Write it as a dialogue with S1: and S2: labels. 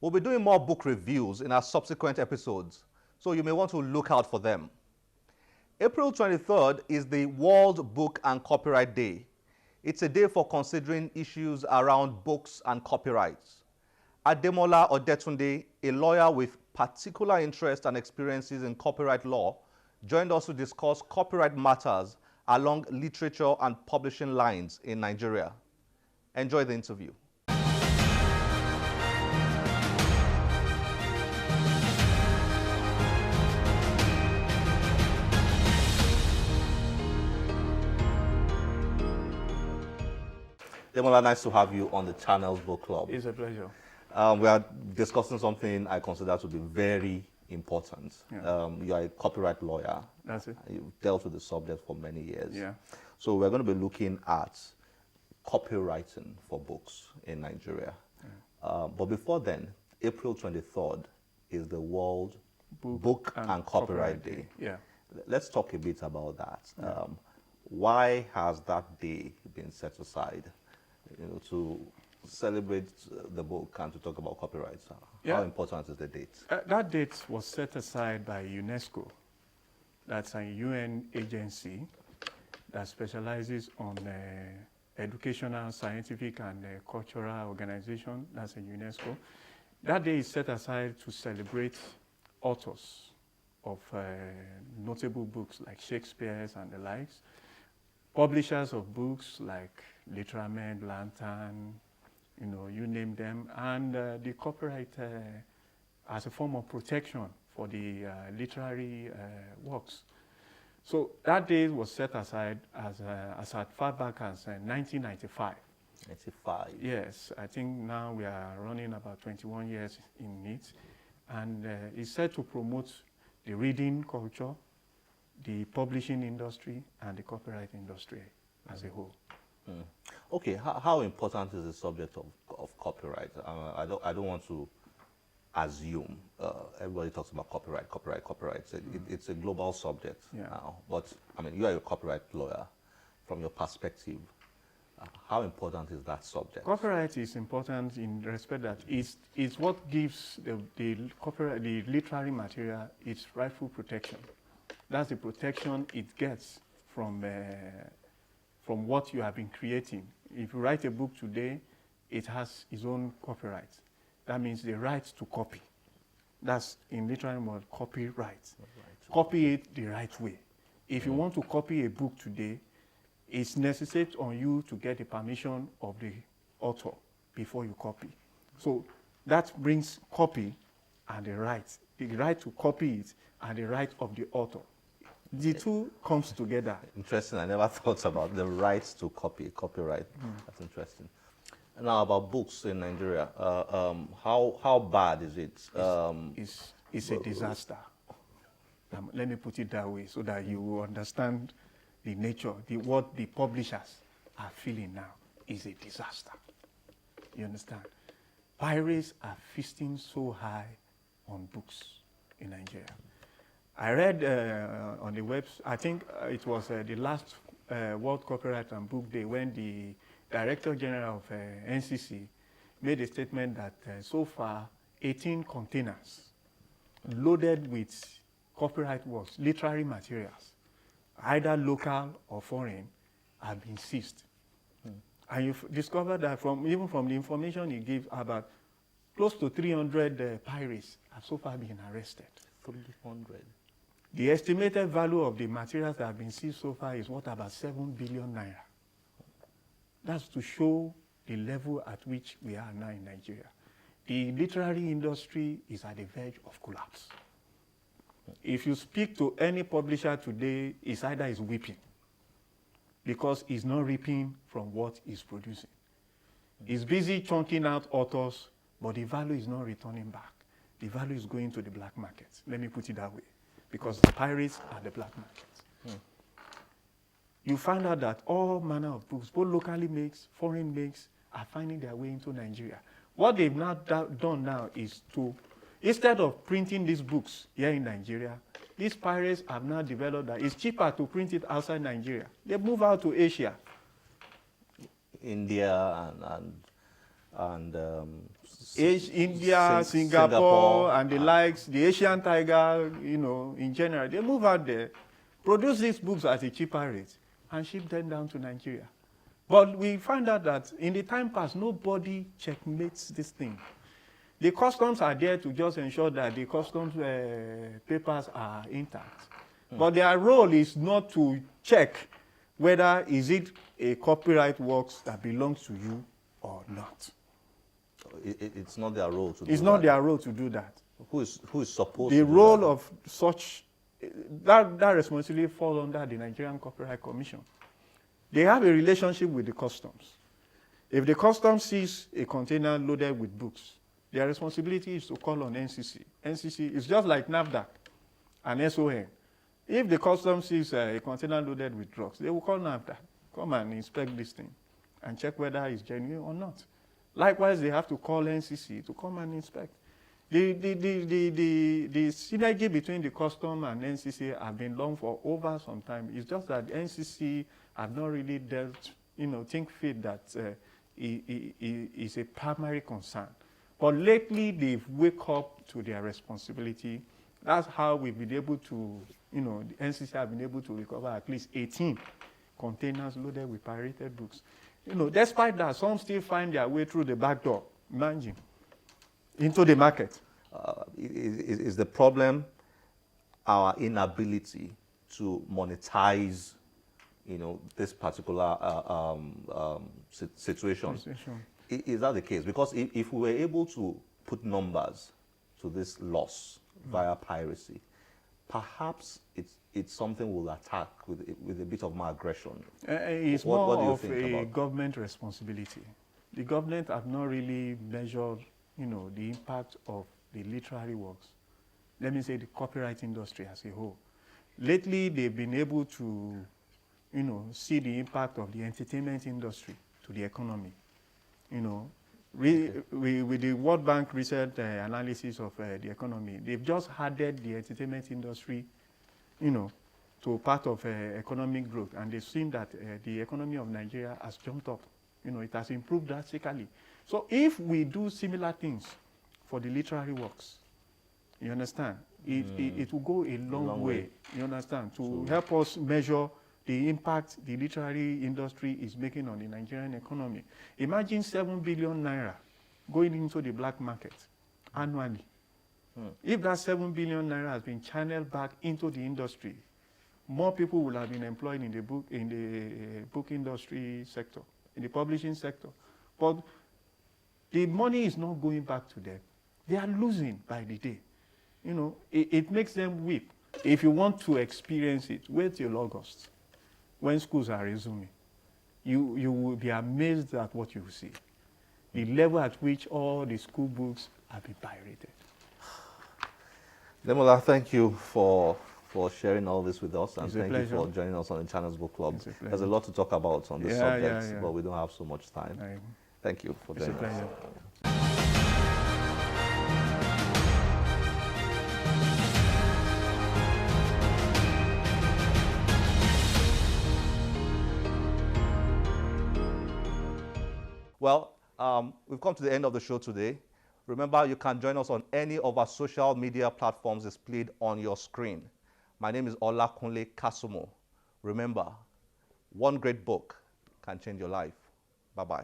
S1: We'll be doing more book reviews in our subsequent episodes, so you may want to look out for them. April 23rd is the World Book and Copyright Day. It's a day for considering issues around books and copyrights. Ademola Odetunde, a lawyer with particular interest and experiences in copyright law, joined us to discuss copyright matters along literature and publishing lines in Nigeria. Enjoy the interview. Ademola, nice to have you on the Channels Book Club.
S2: It's a pleasure.
S1: We are discussing something I consider to be very important.
S2: Yeah.
S1: You are a copyright lawyer.
S2: That's it.
S1: You've dealt with the subject for many years.
S2: Yeah.
S1: So we're going to be looking at copywriting for books in Nigeria. Yeah. But before then, April 23rd is the World Book and Copyright Day.
S2: Yeah.
S1: Let's talk a bit about that.
S2: Yeah.
S1: Why has that day been set aside, to celebrate the book and to talk about copyrights?
S2: Yeah.
S1: How important is the date?
S2: That date was set aside by UNESCO. That's a UN agency that specializes on educational, scientific, and cultural organization. That's a UNESCO. That day is set aside to celebrate authors of notable books like Shakespeare's and the likes, publishers of books like Literamen, Lantern, you name them, and the copyright as a form of protection for the literary works. So that day was set aside as far back as 1995.
S1: 95.
S2: Yes, I think now we are running about 21 years in it, and it's set to promote the reading culture, the publishing industry, and the copyright industry as a whole.
S1: Mm. Okay, how important is the subject of copyright? I don't want to assume. Everybody talks about copyright. It's a global subject now. But I mean, you are a copyright lawyer. From your perspective, how important is that subject?
S2: Copyright is important in respect that it's what gives the literary material its rightful protection. That's the protection it gets from what you have been creating. If you write a book today, it has its own copyright. That means the right to copy. That's in literary word, copyright. Copy it the right way. If you want to copy a book today, it's necessary on you to get the permission of the author before you copy. So that brings copy and the right to copy it and the right of the author. The two comes together.
S1: Interesting. I never thought about the rights to copyright. That's interesting. Now about books in Nigeria, how bad is it?
S2: It's a disaster. Let me put it that way so that you will understand the nature, what the publishers are feeling now is a disaster. You understand? Pirates are feasting so high on books in Nigeria. I read on the website, I think it was the last World Copyright and Book Day when the Director General of NCC made a statement that so far 18 containers loaded with copyright works, literary materials, either local or foreign, have been seized. And you've discovered that even from the information he gave, about close to 300 pirates have so far been arrested.
S1: 300.
S2: The estimated value of the materials that have been seized so far is about 7 billion naira. That's to show the level at which we are now in Nigeria. The literary industry is at the verge of collapse. If you speak to any publisher today, it's either is weeping because he's not reaping from what he's producing. He's busy chunking out authors, but the value is not returning back. The value is going to the black market. Let me put it that way, because the pirates are the black market. You find out that all manner of books, both locally makes, foreign makes, are finding their way into Nigeria. What they've now done now is to, instead of printing these books here in Nigeria, these pirates have now developed that it's cheaper to print it outside Nigeria. They move out to Asia.
S1: India and and
S2: India, Singapore, and the likes, the Asian tiger, you know, in general, they move out there, produce these books at a cheaper rate, and ship them down to Nigeria. But we find out that in the time past, nobody checkmates this thing. The customs are there to just ensure that the customs papers are intact. But their role is not to check whether is it a copyright works that belongs to you or not.
S1: It's not their role to do that.
S2: It's not their role to do that.
S1: Who is supposed
S2: The
S1: to do
S2: role
S1: that?
S2: of such, that responsibility falls under the Nigerian Copyright Commission. They have a relationship with the customs. If the customs sees a container loaded with books, their responsibility is to call on NCC. NCC is just like NAFDAC and SON. If the customs sees a container loaded with drugs, they will call NAFDAC, come and inspect this thing and check whether it's genuine or not. Likewise, they have to call NCC to come and inspect. The synergy between the custom and NCC have been long for over some time. It's just that NCC have not really dealt, think fit that is a primary concern. But lately, they've wake up to their responsibility. That's how we've been able to, the NCC have been able to recover at least 18 containers loaded with pirated books. Despite that, some still find their way through the back door, imagine, into the market.
S1: Is the problem our inability to monetize, this particular situation? Is that the case? Because if we were able to put numbers to this loss via piracy, perhaps it's something we'll attack with a bit of more aggression.
S2: It's more of a government responsibility. The government have not really measured, the impact of the literary works. Let me say the copyright industry as a whole. Lately, they've been able to, see the impact of the entertainment industry to the economy. With the World Bank recent analysis of the economy, they've just added the entertainment industry, to part of economic growth, and they've seen that the economy of Nigeria has jumped up. It has improved drastically. So if we do similar things for the literary works, you understand, it will go a long way, you understand, to help us measure the impact the literary industry is making on the Nigerian economy. Imagine 7 billion naira going into the black market annually. If that 7 billion naira has been channeled back into the industry, more people will have been employed in the book industry sector, in the publishing sector. But the money is not going back to them. They are losing by the day. It makes them weep. If you want to experience it, wait till August, when schools are resuming. You will be amazed at what you will see. The level at which all the school books have been pirated.
S1: Ademola, thank you for sharing all this with us, and thank you for joining us on the Channels Book Club. There's a lot to talk about on this subject, but we don't have so much time. Thank you for joining us. Well, we've come to the end of the show today. Remember, you can join us on any of our social media platforms displayed on your screen. My name is Olakunle Kasumo. Remember, one great book can change your life. Bye-bye.